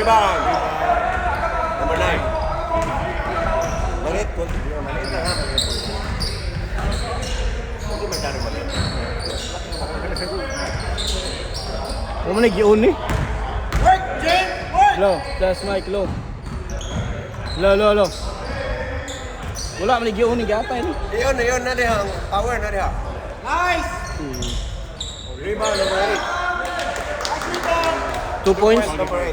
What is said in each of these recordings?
Rebound. Number 9. Maliit po. Maliit lang ha. Hindi masyado maliit. Huwag mo nag-iun eh. Work, Jen! Work! Low, test mic, low. Low. Wala mo nag-iun eh, gata eh. Iyon na diha. Power na diha. Nice! Rebound number 8. 2 points. Number 8.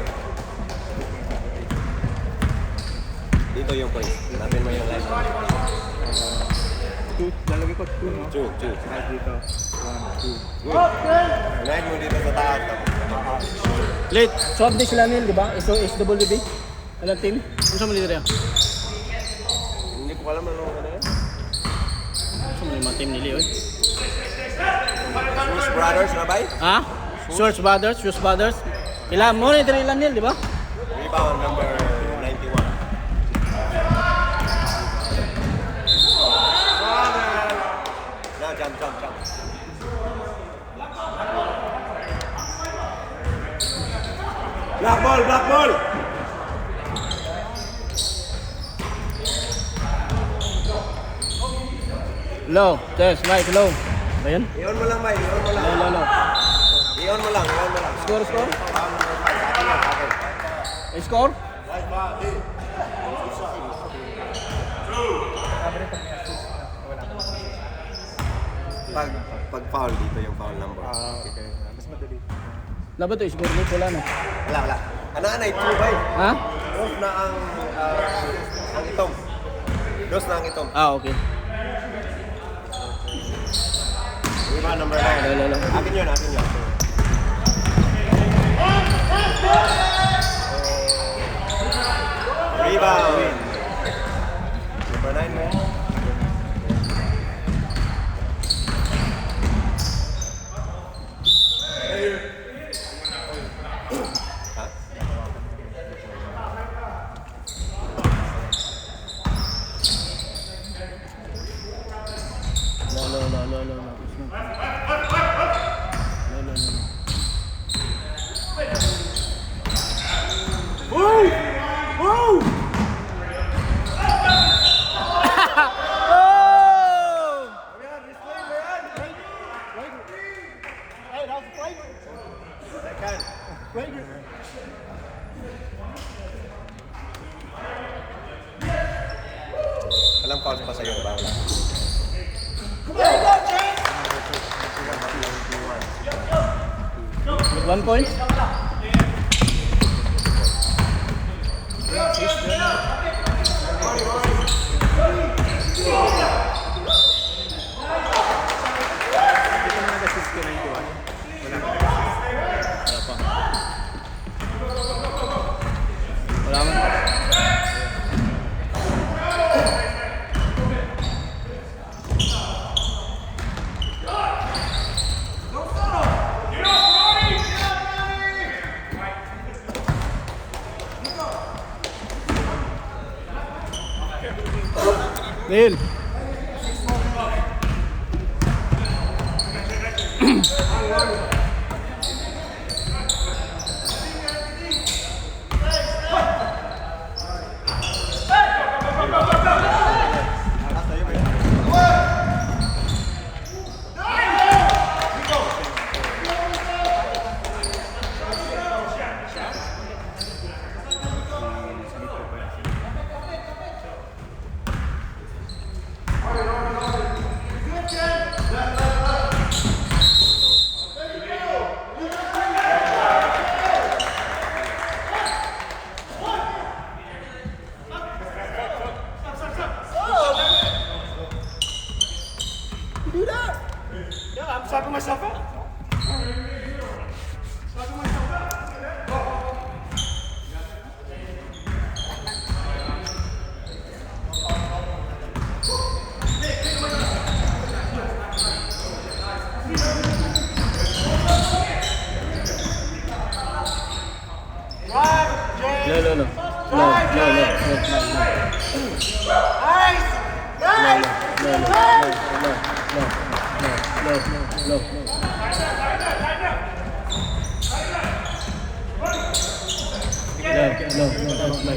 Dito yung points. Natin mo yung line. 2, lalagay ko 2, no? 2. Right dito. 1, 2. Good. Line mo dito sa taas. Late. Swap din sila nil, di ba? SWB. Alam team? Ano sa mga dito? Hindi ko alam ano yan. Ano sa mga team nila eh? Bruce Brothers na ba? Ha? Source Brothers. Ilan mo rin ilan nil, di ba? Rebound number 91. Now jump. Black ball! Low, test mic, low. Ba yan? Iyon mo lang, Mike. Iyon mo lang. Low. Iyon mo lang. Score? Akin. Score? Pag foul dito yung foul number. Okay. Mas madali. Laban to, score mo wala na. Wala. Ano, 2 ba? Ha? Dos na ang itong. Dos na ang itong. Okay. Rebound number 9. Low. Akin yun. Rebound. Number 9 mo. Walang foul pa sa'yo, diba? Wala. With 1 point? Wala man. Neil.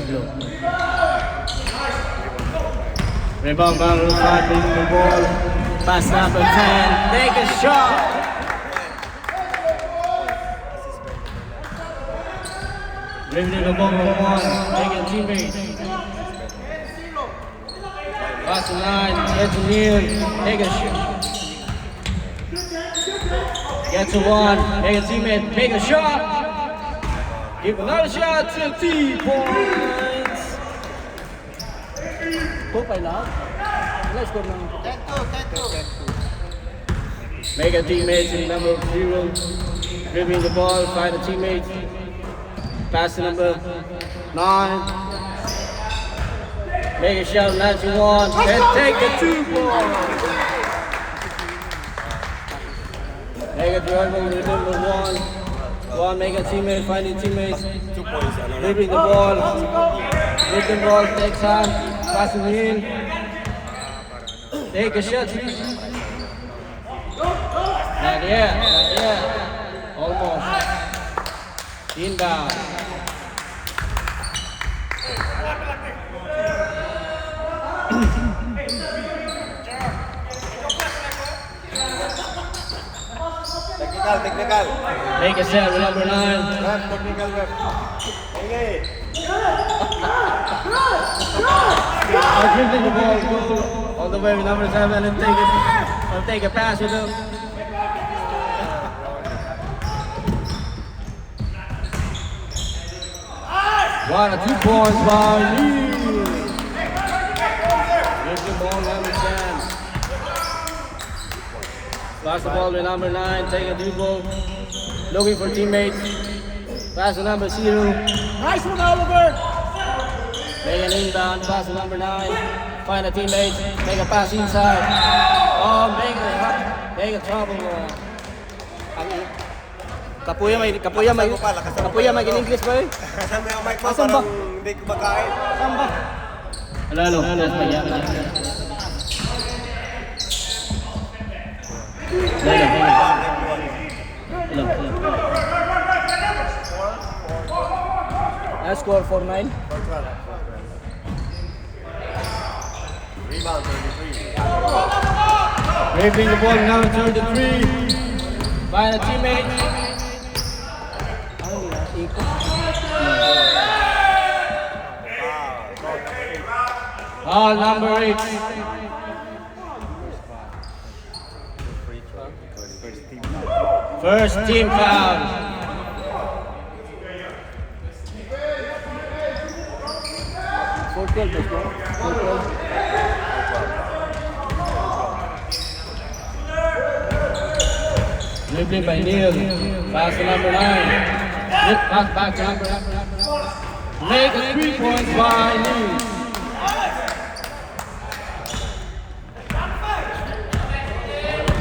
Low. Rebound by Ruslan, taking the ball. Pass number 10. Take a shot. Dribbling the ball number 1. Taking teammate. Pass the line. Get to Neil. Take a shot. Get to 1. Take a teammate. Take a shot. Give another shot to 3 points. Hope I loud. Let's go now. 10-2. Make a teammate in number 0. Dribbling the ball, find a teammate. Pass to number 9. Make a shot, 91. And take a 2 points. Make a dribble with number 1. Make a teammate, find your teammates. 2 points. Dribbling the ball. With the ball, take time. Passing in. Take a shot. Not yet, not yet. Almost. Inbound. Technical. Make a set with number 9. Rep, technical rep. Okay. I'll dribbling the ball, go all the way with number 7 and take it. I'll take a pass with him. One or 2 points by Lee. Gives the ball number 10. Pass the ball with number 9, take a dribble. Looking for teammates. Pass to number 0. Nice one, Oliver. Make an inbound, pass to number 9. Find a teammate, make a pass inside. Oh, make a trouble. Kapuya may English ba eh? Kasama yung mic mo, Asan ba? parang hindi kumakain. Saan ba? Lalo. I score 4-9. Rebound, 33. Dribbling the ball now, 33. Find a teammate. Number 8. First team foul. Dribbling by Neil. Pass to number 9. Pass back to number 9. Make a 3 points by Neil.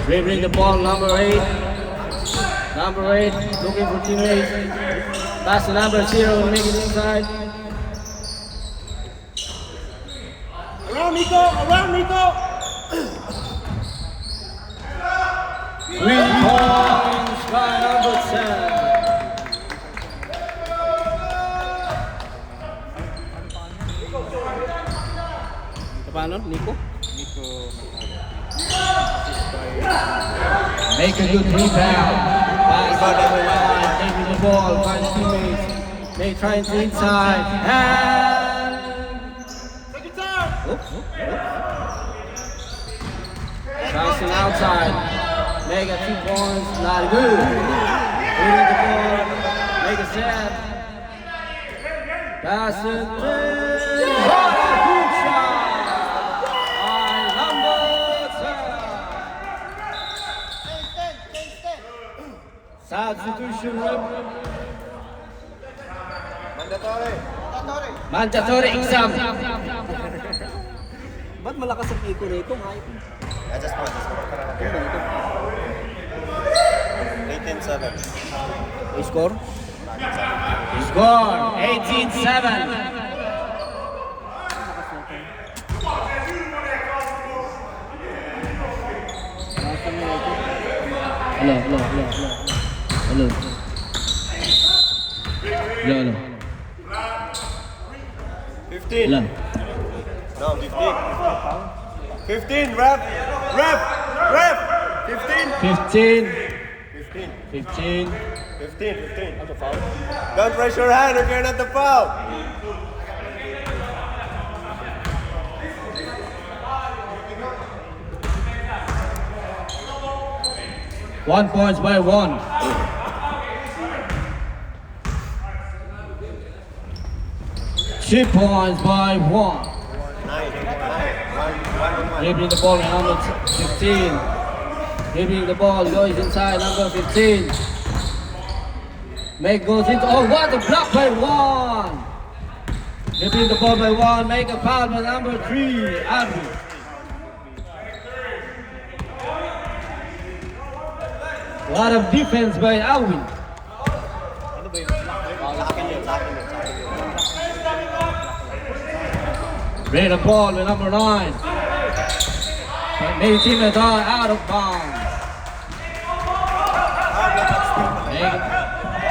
Dribbling the ball, number 8. Number 8, looking for teammates. Pass to number 0, make it inside. Around Nico. 3 points by number 10. Paano, Nico? Make a good rebound. Pass to number 9, taking the ball, find teammates. They trying to inside. And... Oops. Passing outside. Make a 2 points, not good. Winning the ball, make a set. Pass it. Good shot by number 10. Substitution rep. Mandatory exam. Ba't malakas ang iko na ito? Adjust mo. 18-7. Score? Score 18-7. Hello. 15. Ilan? No, 15. 15, ref. Ref. Ref. 15. 15. 15. 15. 15. 15. That's a foul. Don't raise your hand if you're not the foul. One points by one. Two points by one. 9. 1. Dribbling the ball with number 15. Dribbling the ball goes inside number 15. Make goes into, oh, what a block by one. Dribbling the ball by one, make a foul by number 3, Abby. What a defense by Alwin. Ano ba yun? Sa akin yun. Ready the ball with number 9. Maybe teammates are out of bounds.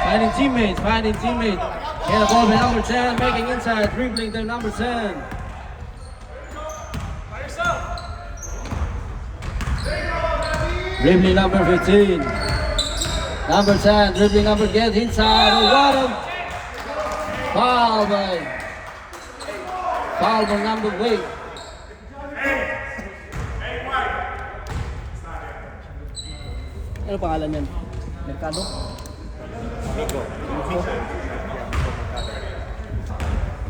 Finding teammates. Get the ball with number 10, making inside, dribbling the number 10. Dribbling number 15. Number 10, dribbling number, get inside. Oh, what a foul by number 8. Ano pangalan yan? Mercado?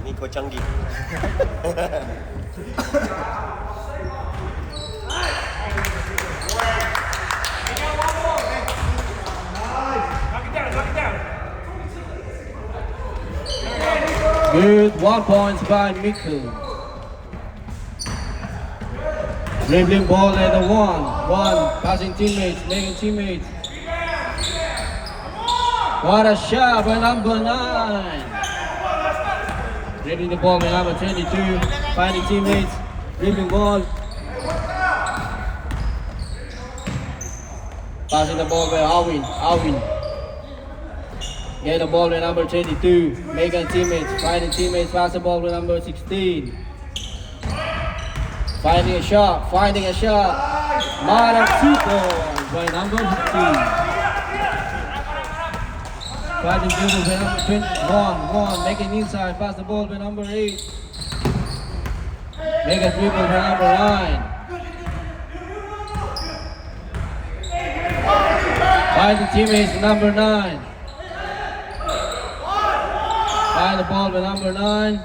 Nico Changi. Good, 1 point by Mikkel. Dribbling ball at the 1, passing teammates, making teammates. What a shot by number 9. Dribbling the ball by number 22, finding teammates, dribbling ball. Passing the ball by Alwin. Get the ball with number 22, making teammates, finding teammates, pass the ball with number 16. Finding a shot. Mara 2 points by number 15. Finding dribble by number 21, making inside, pass the ball by number 8. Make a dribble by number 9. Finding teammates with number 9. Find the ball by number 9.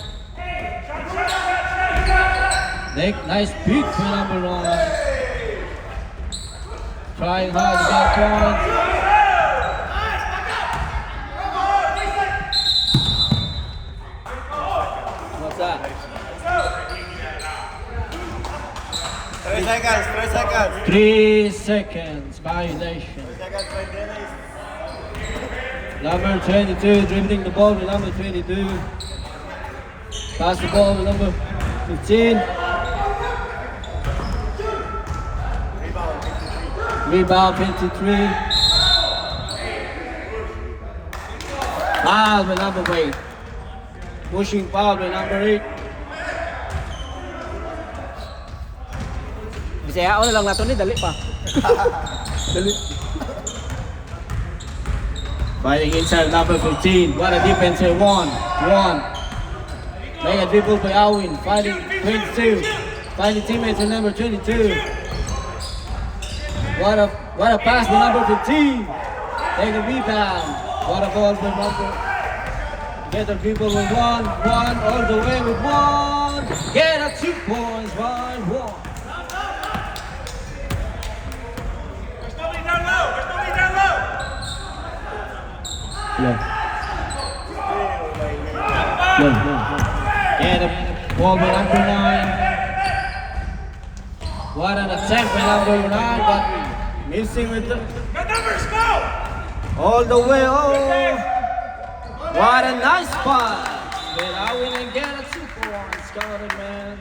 Nice pick by number 9. Trying hard to get points. What's that? 3 seconds. 3 seconds violation. 3 seconds by Dennis. Number 22 dribbling the ball with number 22. Pass the ball with number 15. Rebound 53. Foul with number 8. Pushing foul with number 8. Bisaya na lang nato ni dali pa. Dali. Fighting inside number 15. What a defense here. 1. Make a dribble by Alwin. Fighting 22. Finding teammates with number 22. What a pass by number 15. Take a rebound. What a ball by number. Get the dribble with 1. All the way with 1. Get a 2 points by 1. Yeah. Get a ball by number 9. What an attack by number 9, but missing with the numbers, go! All the way, oh! What a nice pass! But I will and get a 2 points, got it, man.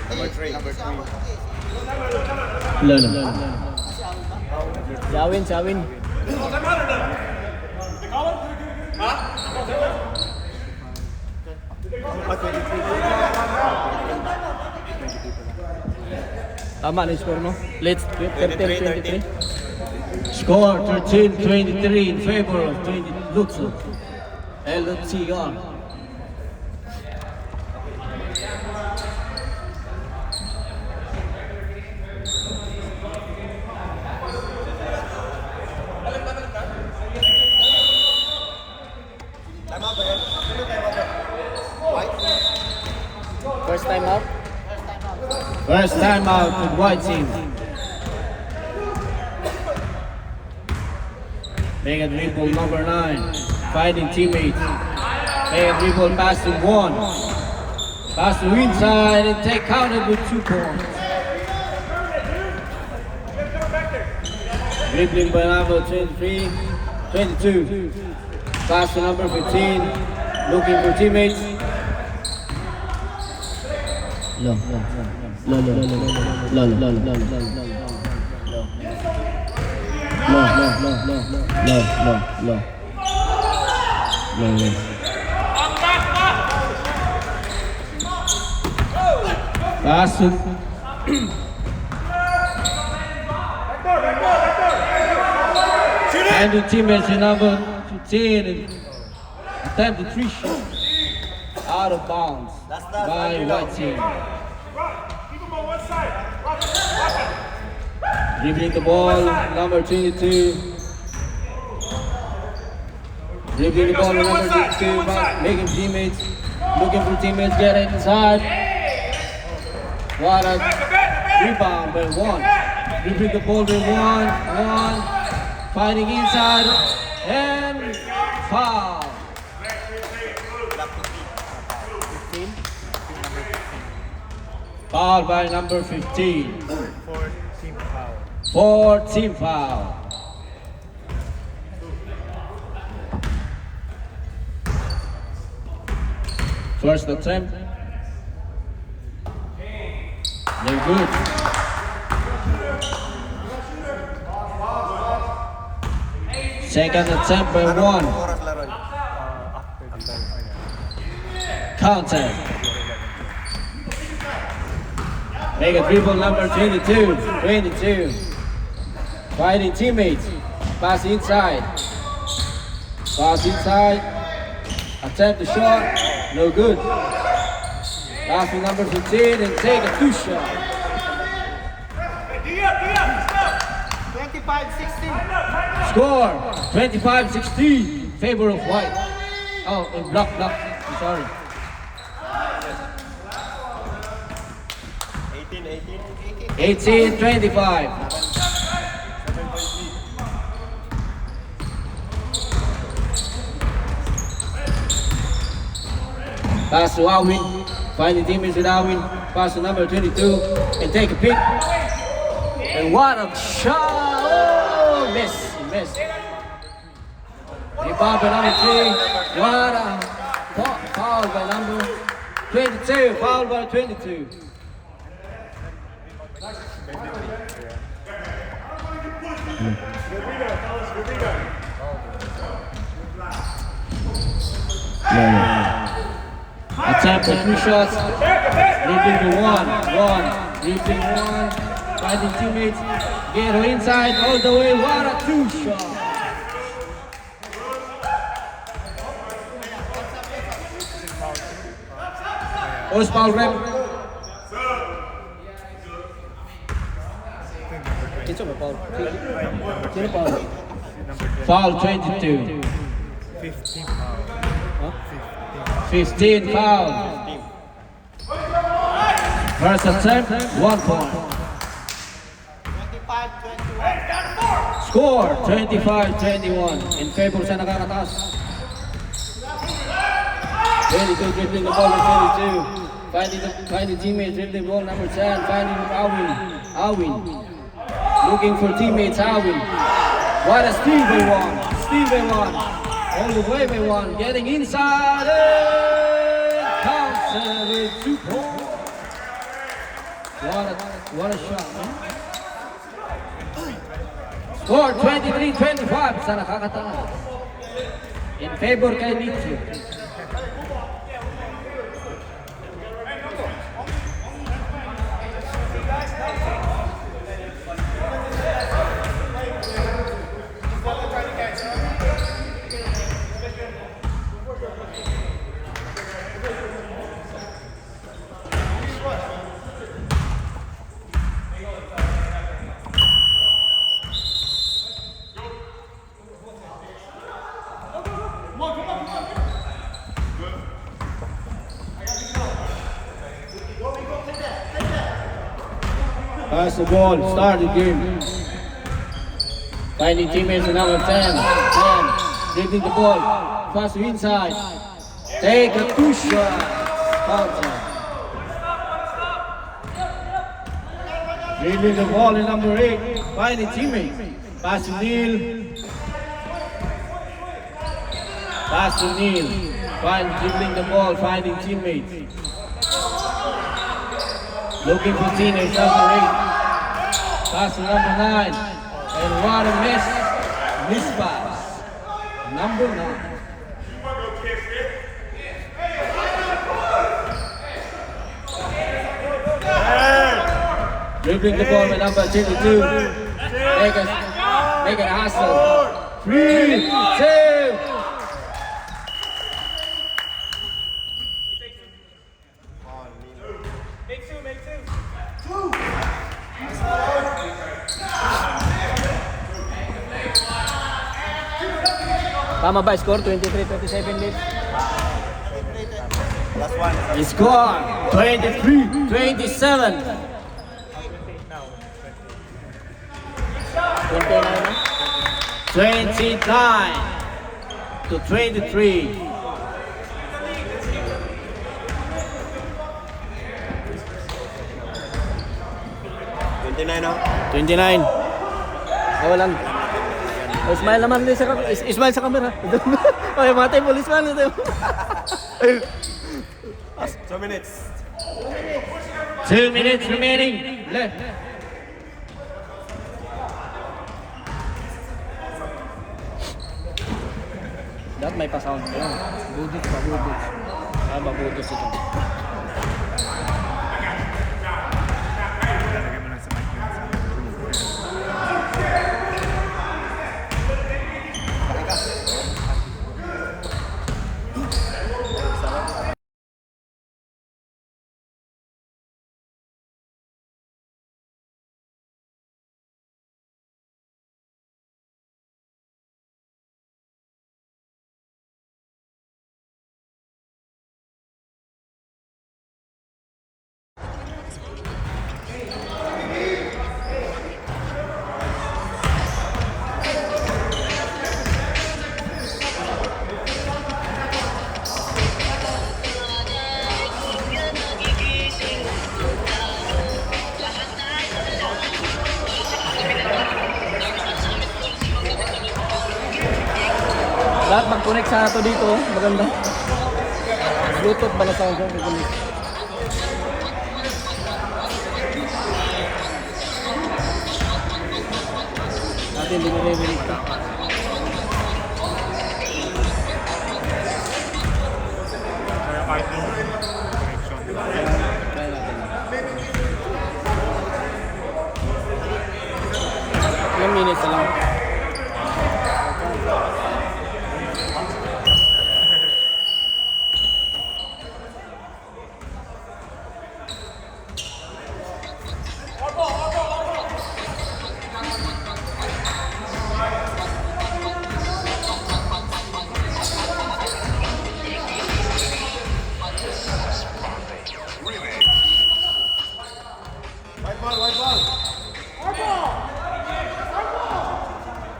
Number 3. Lolo. Sawin. Tama na yung score, no? Let's 13-23. Score 13-23 in favor of 20 Luxor. LTR. Time out ba yan? Sino time out ba? White? First time out. First time out to the white team. Mega dribble number 9. Fighting teammates. Mega dribble pass to 1. Pass to inside and take counted with 2 points. Dribbling by number 23, 22. Pass to number 15. Looking for teammates. Low. Pass to and the teammates in number 15 and attempt the 3 shot out of bounds by white team. Dribbling the ball, number 22. Dribbling the ball, number 22, making teammates, looking for teammates, get inside. What a rebound by 1. Dribbling the ball by 1, fighting inside, and foul. Foul by number 15. For team foul. First attempt. They're good. Second attempt by 1. Oras laro niya. Counter. Make a dribble number 22. Fighting teammates. Pass inside. Attempt the shot. No good. Pass to number 15 and take a 2 shot. 25-16. Score 25-16 in favor of white. Oh, block. I'm sorry. 18-25. Pass to Awin. Find the teammates with Awin. Pass to number 22 and take a pick. And what a shot! Oh, miss. Rebound by number 3. What a foul by number 22. Foul by 22. Attempt for 2 shots. Dribbling to 1. Dribbling 1. Fighting teammates. Get inside all the way. What a 2 shot. Post foul rep. It's over, Paul. Sino Paul? Foul 22. 15 foul. First attempt, 1 point. 25-21. Score 25-21 in favor sa nakakataas. 22 dribbling the ball with 22. Finding teammates, dribbling the ball number 10. Finding Awin. Looking for teammates, Awin. What a steal by 1. All the way by 1. Getting inside and counts with 2 points. What a shot, man. Score 23-25 sa nakakataas. In favor kay Nietzsche. Pass the ball. Start the game. Finding teammates in number 10. 10. Dribbling the ball. Pass to inside. Take a two shot. Counter. Dribbling the ball in number 8. Finding teammates. Pass to Neil. Pass to Neil. Dribbling the ball. Finding teammates. Looking for teammates. Number 8. Pass to number 9. And what a miss. Miss pass. Number 9. Dribbling the ball with number 22. Make it hustle. 3, 2. Tama ba score? 23-27 lead. Last one. Score 23-27. 29 to 23. 29 now. 29. Oh, lang. Oh, smile naman din sa smile sa camera. Oy, matay mo smile nito. 2 minutes. 2 minutes remaining left. Dapat may pa-sound. Budot pa, budot. Budot ito. Lalagay mo lang sa mic yun. Lahat mag-connect sa ato dito, maganda. Bluetooth ba na sound ko? Natin din nire-release ka. Kaya kahit yung connection. Try natin. Ilang minutes na lang.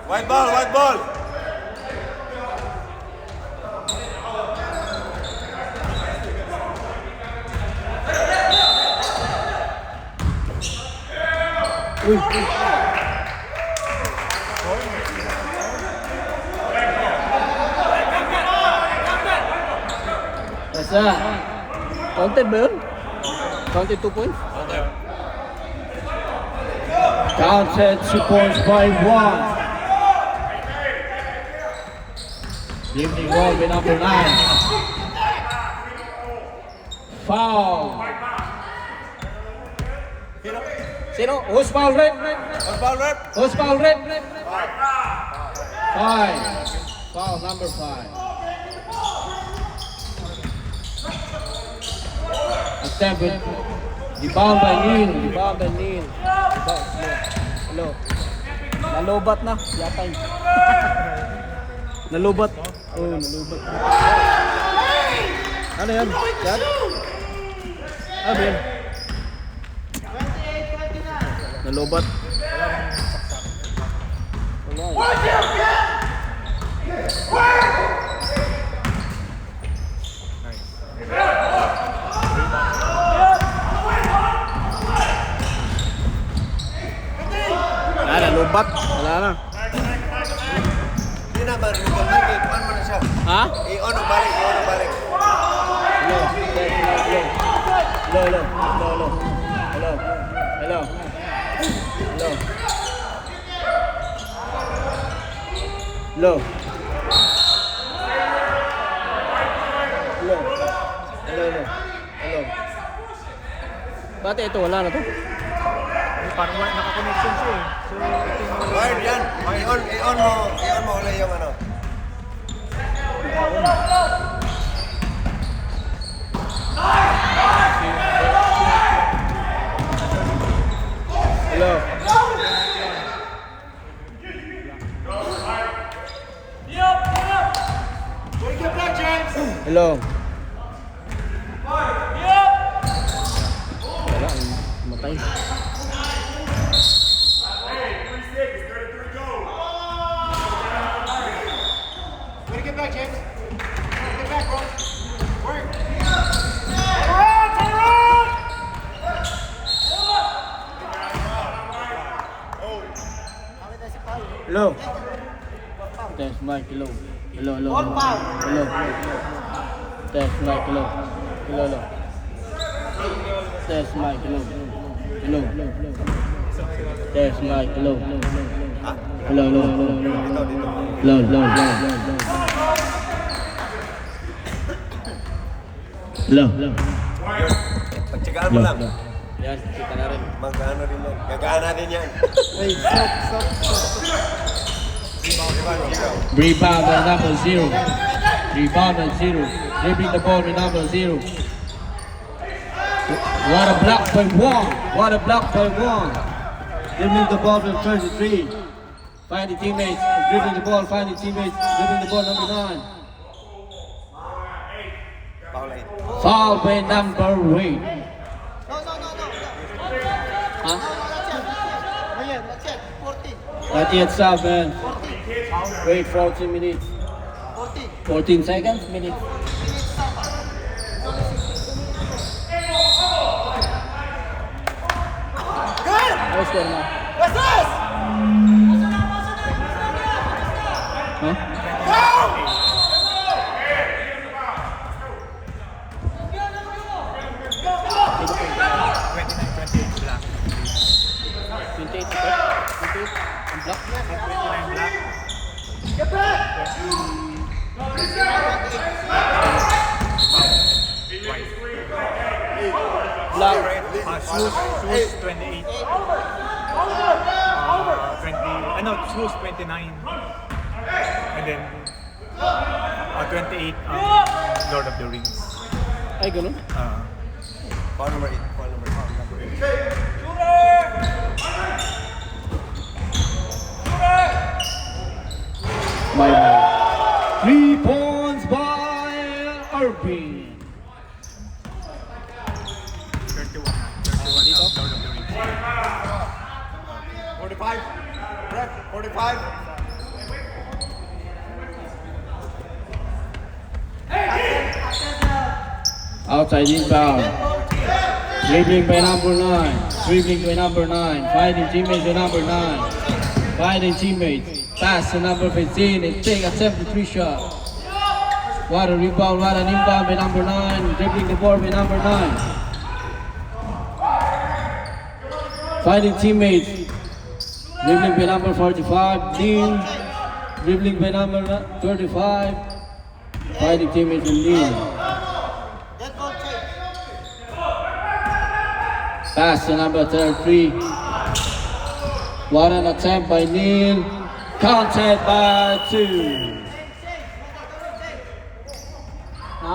White ball, white ball. Nasa? Counted ba yun? Counted 2 points? Counted 2 points by 1. Dribbling ball with number 9. Foul. Sino? Who's foul red? White ball, rep. Who's foul red? 5. Foul number 5. Attempted. Rebound by Neil. Rebound by Neil. Hello. Nalobat na. Yatay. Nalubat. Oh, nalubat. Ano yan? Yan? Ano yan? Nalubat. Wala, nalubat. Wala na. Hindi na ba? I-on mo na siya. Ha? I-on ang balik. I-on ang balik. Hello. Hello. Hello. Hello. Hello. Hello. Hello. Hello. Hello. Hello. Bakit ito? Wala na to? Parang naka-connection siya eh. So, ito yung... Wired yan. I-on mo ulit yung ano. Hello. Hello. Wala, matay. Get back, James. Get back, bro. Work. Hello. Test mic, hello. Hello. Hello. Test mic, hello. Hello. Test mic, hello. Hello. Test mic, hello. Hello. Hello. Pagtsagaan mo lang. Yan, kita na rin. Magkano din yan. Gagaan natin yan. Rebound by number 0. Rebound by 0. Dribbling the ball with number 0. What a block by 1. What a block by 1. Dribbling the ball with 33. Finding teammates. Dribbling the ball. Finding teammates. Dribbling the ball number 9. Foul by number 8. Huh? Not yet stop, man. Wait 14 minutes. 14 seconds? Minutes. What's going on? Huh? Shoes 28. 20, shoes 29. And then 28 Lord of the Rings. Ay, ganun? Foul number 8. Foul number 8. By 3 points by Irving. 31 Lord of the Rings. 45. Ref, 45. Outside inbound. Dribbling by number 9. Dribbling by number 9. Finding teammates by number 9. Finding teammates. Pass to number 15 and take a 73 shot. What a rebound, what an inbound by number 9. Dribbling the ball by number 9. Finding teammates. Dribbling by number 45. Dean. Dribbling by number 35. Finding teammates from Dean. Pass to number 33. What an attempt by Neil. Counted by 2. Ha?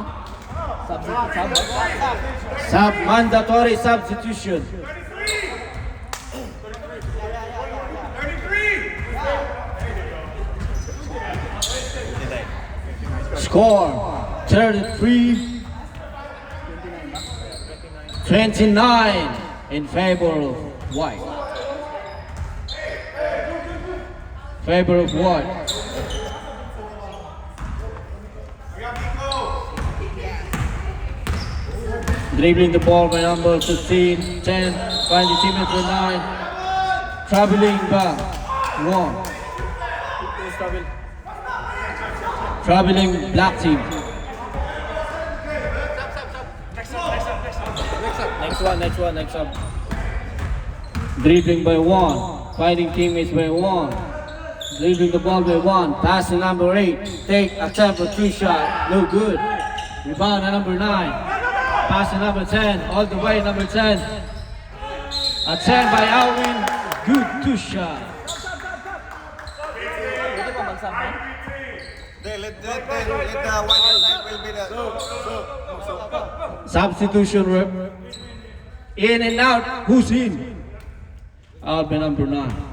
Mandatory substitution. Score 33. 29 in favor of white. favor of Ward. Dribbling the ball by number 15, 10, finding teammates with 9, traveling back, 1. Traveling black team. Next one. Dribbling by 1, finding teammates by 1. Dribbling the ball by 1, passing number 8, take attempt for 3 shot, no good. Rebound at number 9. Passing number 10, all the way, number 10. A 10 by Alwin, good 2 shot. Let the white side will be the... Substitution rep. In and out, who's in? Out by number 9.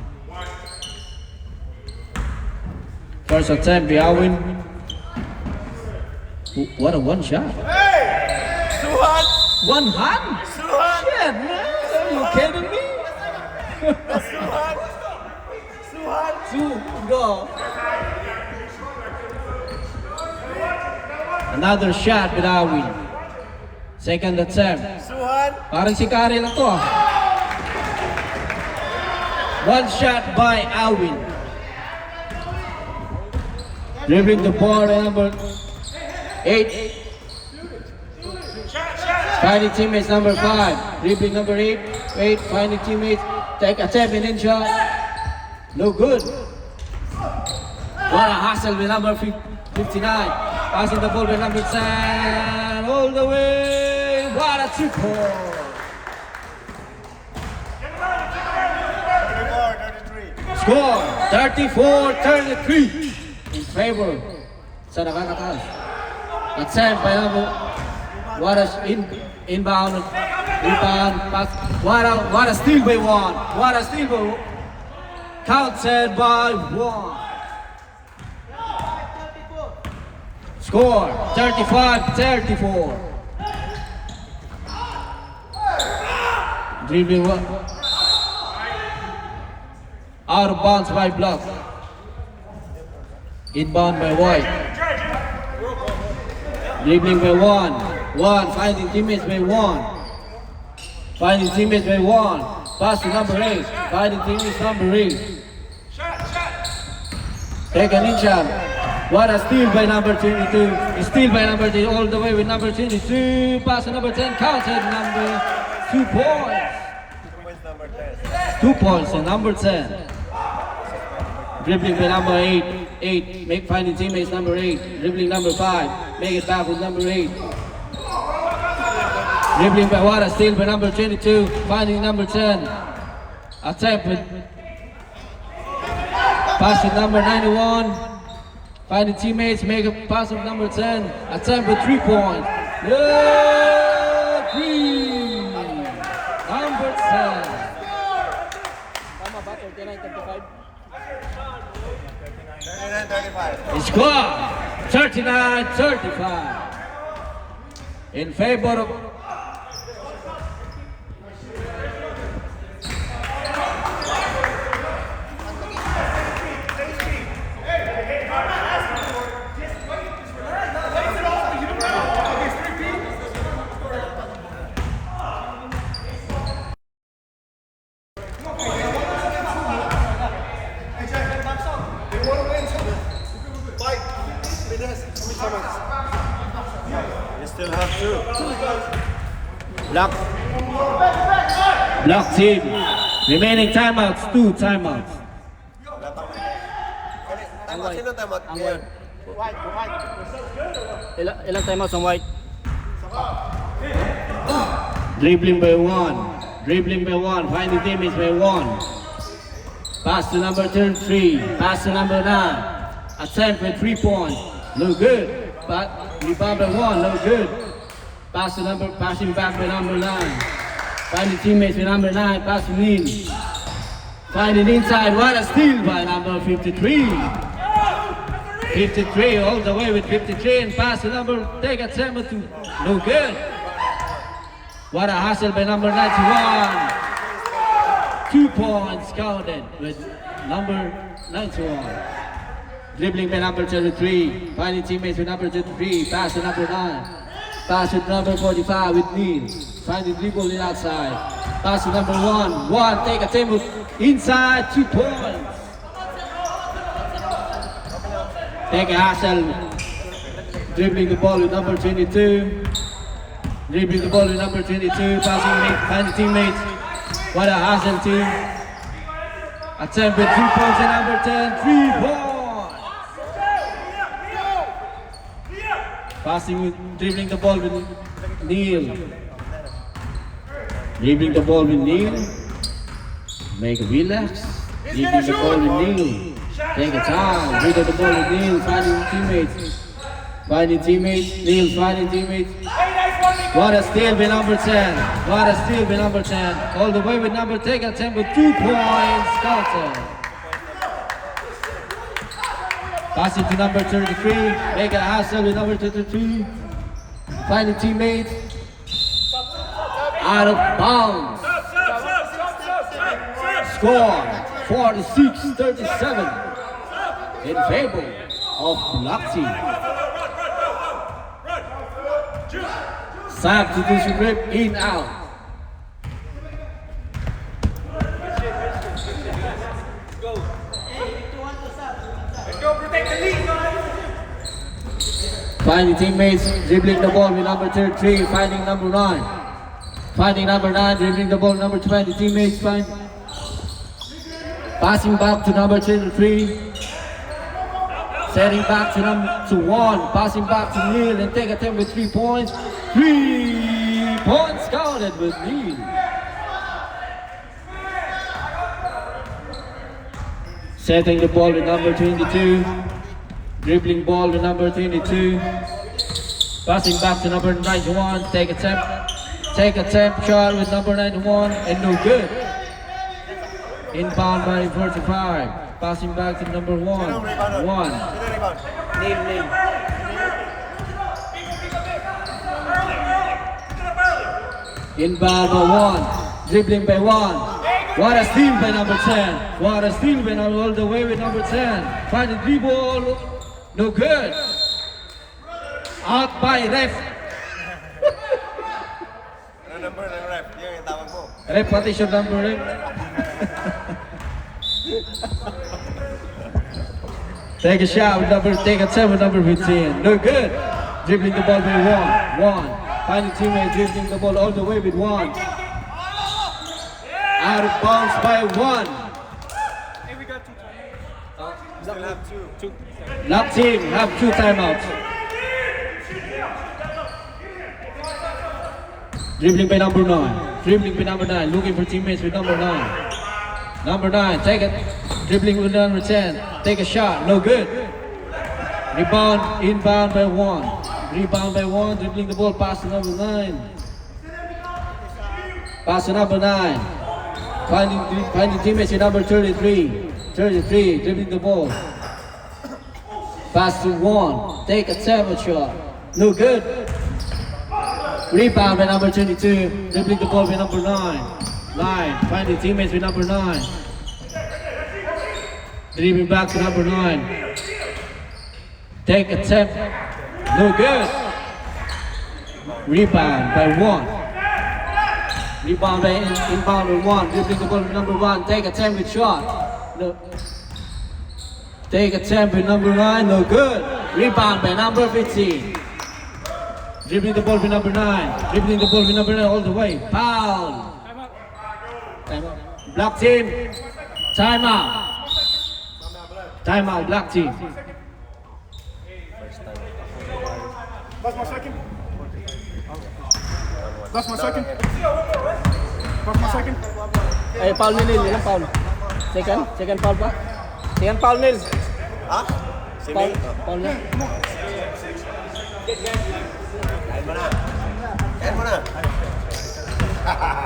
First attempt by Alwin. What a 1 shot. Suhan! 1 hand? Suhan! Shit, man. Are you kidding me? Suhan! Suhan! Go. Another shot with Alwin. Second attempt. Suhan! Parang si Kari lang to ah. 1 shot by Alwin. Dribbling the ball at number 8. Finding teammates number 5. Dribbling number 8. Finding teammates. Take a tap and in shot. No good. What a hustle with number 59. Passing the ball with number 10. All the way. What a 2-point. 34, 33. Score 34-33 in favor sa nakakataas. At Sam by number what a inbound pass. What a steal by 1. What a steal by 1. Counted by 1. Score 35-34. Dribbling out of bounds by Block. Inbound by White. Dribbling by 1. Finding teammates by 1. Finding teammates by 1. Pass to number 8. Finding teammates number 8. Take an in shot. What a steal by number 22. Steal by number 10 all the way with number 22. Pass to number 10. Counted number 2 points. 2 points and number 10. Dribbling by number 8. Make finding teammates number 8. Dribbling number 5. Make it back with number 8. Dribbling by what a steal by number 22. Finding number 10. Attempt with pass with number 91. Finding teammates, make a pass of number 10. Attempt with 3 points. Yeah, 3. Number 10. Tama ba? 39-35? 39-35. Score 39-35 in favor of You still have 2. Block team. Remaining timeouts, 2 timeouts. Timeout. Sino timeout? Yeah. Ilang timeouts ang White? Dribbling by 1. Finding teammates by 1. Pass to number 33. Pass to number 9. Attempt with 3 points. No good. But rebound by 1. No good. Passing back by number 9. Finding teammates by number 9. Passing in. Finding inside. What a steal by number 53. 53 all the way with 53 and pass to number. Take a 7-2. No good. What a hustle by number 91. 2 points counted with number 91. Dribbling by number 33, finding teammates with number 33, pass to number 9. Pass with number 45 with Neil, finding dribble in outside. Pass to number 1, take a table inside, 2 points. Take a hassle, dribbling the ball with number 22. Dribbling the ball with number 22, passing, finding teammates. What a hassle team. Attempt with 3 points and number 10, 3 points. Passing with, dribbling the ball with Neil. Dribbling the ball with Neil. Make a relax. Dribbling the ball with Neil. Take a time. Dribble the ball with Neil, finding teammates. Finding teammates, Neil finding teammates. What a steal by number 10. What a steal by number 10. All the way with number 10, attempt with 2 points. Counter. Pass it to number 33. Make a hassle with number 33. Finding teammates. Out of bounds. Score 46-37 in favor of Black Team. Substitution grip in out. Finding teammates, dribbling the ball with number 33, finding number 9. Finding number 9, dribbling the ball with number 20, teammates find. Passing back to number 23. Setting back to 1, passing back to Neil and take a attempt with 3 points. 3 points counted with Neil. Setting the ball with number 22. Dribbling ball with number 22. Passing back to number 91. Take attempt shot with number 91 and no good. Inbound by 45. Passing back to number 1. Neil. Inbound by 1. Dribbling by 1. What a steal by number 10. What a steal by number all the way with number 10. Finding dribble. No good. Out by ref. Ano number ng ref? Yan yung tawag mo. Repetition number ref. Take a shot with take a 7 with number 15. No good. Dribbling the ball by 1. Finding teammate dribbling the ball all the way with 1. Out of bounds by 1. Still have two. Black team have 2 timeouts. Dribbling by number 9. Dribbling by number 9. Looking for teammates with number 9. Number 9. Take it. Dribbling with number 10. Take a shot. No good. Rebound. Inbound by 1. Rebound by 1. Dribbling the ball. Pass to number 9. Pass to number 9. Finding teammates with number 33. 33. Dribbling the ball. Pass to 1. Take a 7 shot. No good. Rebound by number 22. Dribbling the ball by number 9. Finding teammates with number 9. Dribbling back to number 9. Take attempt. No good. Rebound by 1. Rebound by inbound by 1. Dribbling the ball with number 1. Take attempt with shot. No. Take attempt with number 9. No good. Rebound by number 15. Dribbling the ball with number 9. Dribbling the ball with number 9 all the way. Foul. Timeout. Black team. Timeout. Timeout, Black team. That's my second. That's my second. Eh, foul ni Neil. Ilang foul? Second foul pa? Second foul Neil. Ha? Si Foul, May? foul niya. Kain mo na.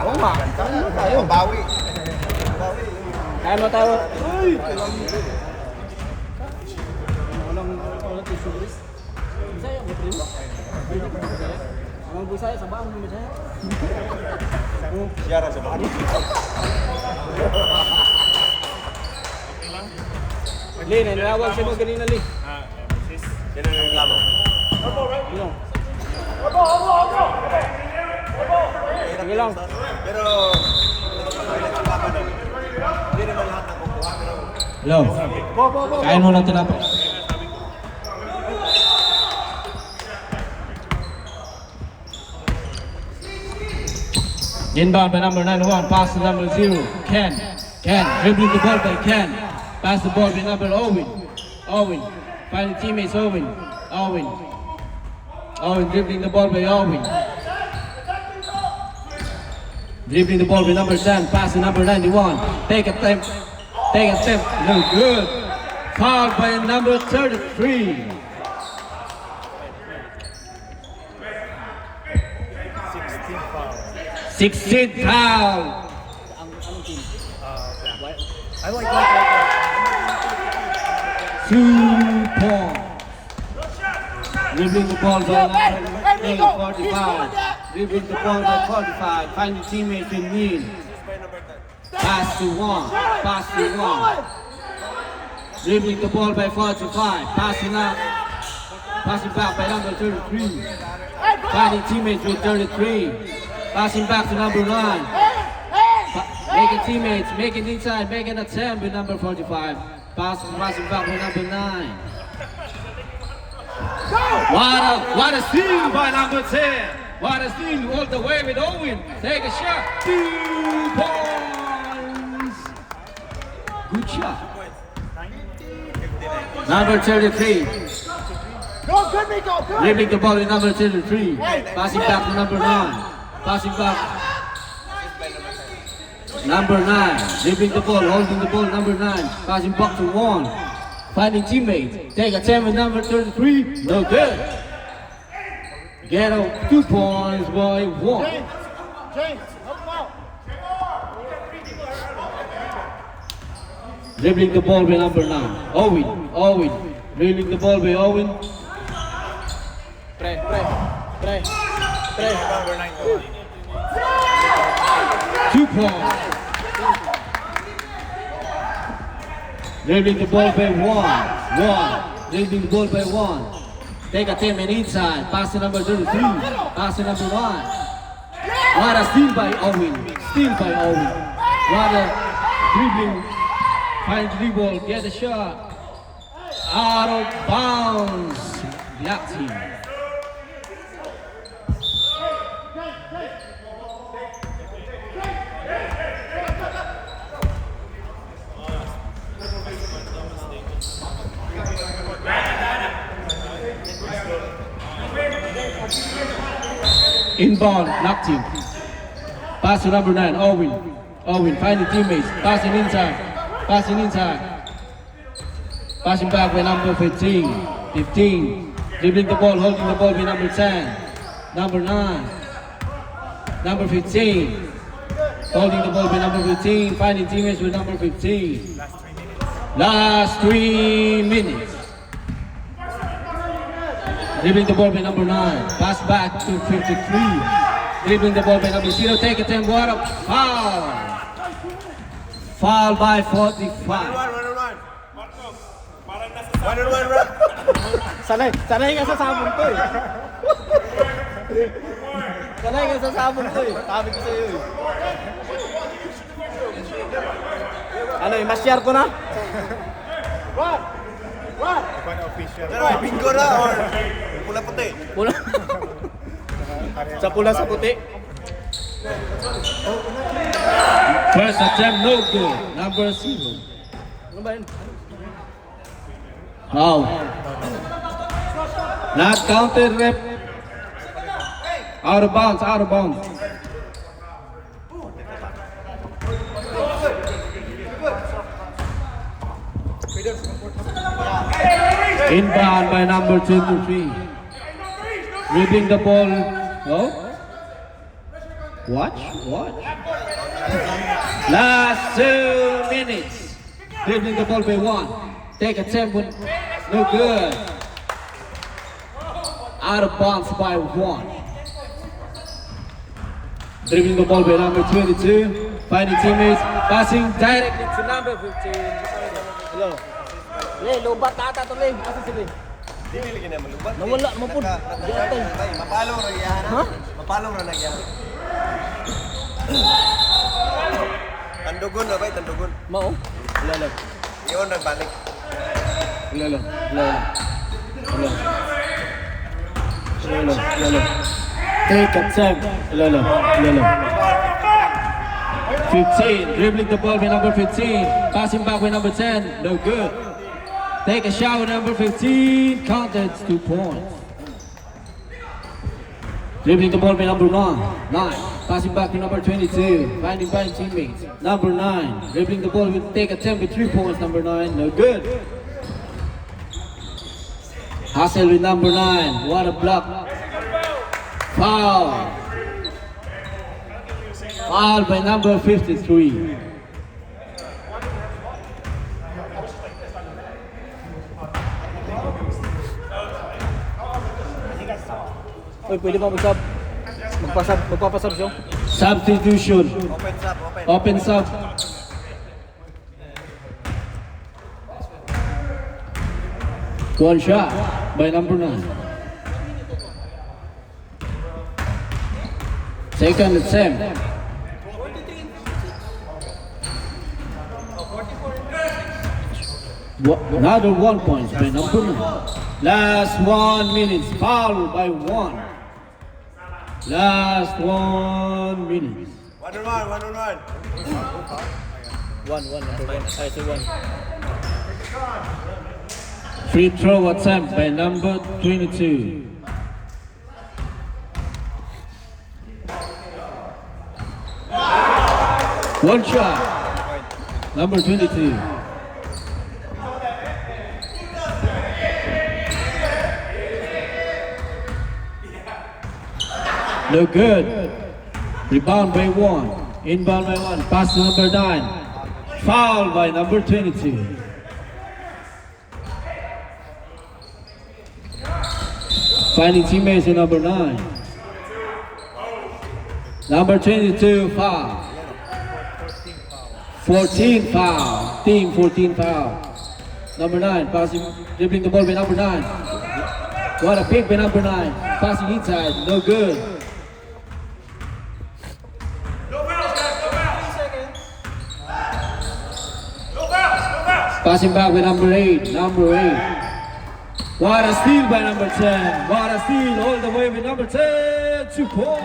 Oo nga. Kain mo tayo. Bawi. Kain mo tayo. Bisaya mo primo? Ang Bisaya sa baang Bisaya. Siya ra sa bahay. Lee, nanawag siya mo kanina, Lee. Yan ang reklamo. Ano? Sige lang. Pero, hindi naman lahat ng kukuha. Pero, Hello. Kain mo lang tinapay. Inbound by number 91, pass to number 0, Ken. Ken, dribbling the ball by Ken. Pass the ball by number Owen. Owen, finding teammates Owen. Owen. Owen dribbling the ball by Owen. Dribbling the ball by number 10, pass to number 91. Take a attempt. No good. Fouled by number 33. 16 foul. I like 2 points. Dribbling the ball by number 45. Dribbling the ball by 45. Finding teammates in need. Pass to 1. Pass to 1. Dribbling the ball by 45. Passing up. Passing back by number 33. Finding teammates with 33. Passing back to number 9. Making teammates, making inside, making a 10 with number 45. Passing back with number 9. What a steal by number 10. What a steal all the way with Owen. Take a shot. 2 points. Good shot. Number 33. Go, good, Nico, good. Dribbling the ball with number 33. Passing back to number 9. Passing back. Number 9. Dribbling the ball, holding the ball, number 9. Passing back to 1. Finding teammate. Take a 10 with number 33. No good. Get out 2 points by 1. James, help him out. Dribbling the ball by number 9. Owen. Dribbling the ball by Owen. Pre. number 9 ko. 2 points. Dribbling the ball by 1. Dribbling the ball by 1. Take a 10 man inside. Pass to number 33. Pass to number 1. What a steal by Owen. What a dribbling. Find dribble. Get a shot. Out of bounds. Black team. Inbound, knocked him. Pass to number 9, Owen finding teammates. Passing inside. Passing back with number 15. Dribbling the ball, holding the ball with number 10. Number 9. Number 15. Holding the ball with number 15. Finding teammates with number 15. Last 3 minutes. Dribbling the ball by number 9. Pass back to 53. Dribbling the ball by number 0. Take a 10. What a foul. Foul by 45. 1-on-1, bro. Sanay nga sa sabon ko eh. Sanay nga sa sabon ko eh. Sabi ko sa'yo eh. Ano eh, mas-share ko na? What? official. Pero may bingo na or pula-puti. Pula. Sa pula sa puti. First attempt, no good. Number 0. Ano ba yun? Foul. Not counted, rep. Out of bounds. Inbound by number 23. Dribbling the ball. Oh. Watch. Last 2 minutes. Dribbling the ball by 1. Take a 10 one. No good. Out of bounds by 1. Dribbling the ball by number 22. Finding teammates, passing directly to number 15. Hello. Le, lobat ata to le. Asa sila? Dili lagi na malubat. Nawala mo po. Mapalong ra nagyan. Ha? Mapalong ra nagyan. Tandugon na bay, tandugon. Mao. Wala lang. Iyon nagbalik. Wala lang. Wala lang. Wala lang. Wala lang. Wala lang. Take attempt. Lolo. 15, dribbling the ball with number 15, passing back with number 10, no good. Take a shot with number 15, counted 2 points. Dribbling the ball with number 9, passing back to number 22, finding teammates. Number 9, dribbling the ball with take attempt with 3 points, number 9, no good. Hustle with number 9, what a block. Foul. Foul by number 53. Oy, pwede ba mag-sub? Magpapasub siya? Substitution. Open sub, open. Open sub. One shot by number 9. Second attempt. Another 1 point by number 9. Last 1 minute. Foul by 1. Last 1 minute. 1-on-1. One, number 1. I say 1. Free throw attempt by number 22. One shot. Number 22. No good. Rebound by 1. Inbound by 1. Pass to number 9. Foul by number 22. Finding teammates in number 9. Number 22 foul. 14 foul. Team 14 foul. Number 9 passing, dribbling the ball by number 9. What a pick by number 9. Passing inside, no good. Passing back with number 8. What a steal by number 10. What a steal all the way with number 10. 2 points.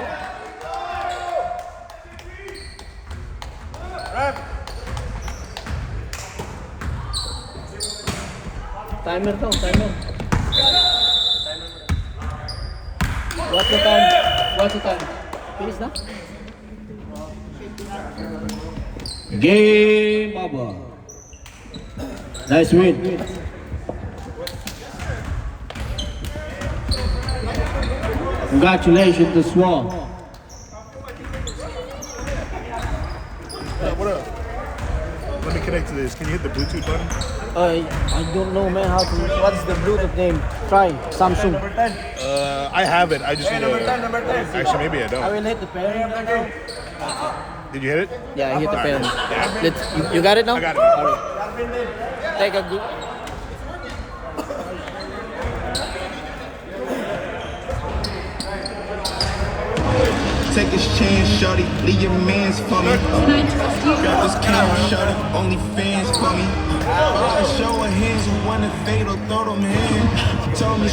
Timer to, timer. What's the time? Finish na? Game over. Nice win. Congratulations to Swan. What up? Let me connect to this. Can you hit the Bluetooth button? I don't know, man, how to. What's the Bluetooth name? Try Samsung. I have it. I just need Number to. 10, number 10. Actually, maybe I I don't. will hit the parent right now. Did you hit it? Yeah, I hit the parent. You got it now? I got it. Alright. Take a good. Take a chance, shorty. Leave your mans for me. Got this camera, shorty. Only fans for me. Show her hands who wanna fade or throw them hands. Told me.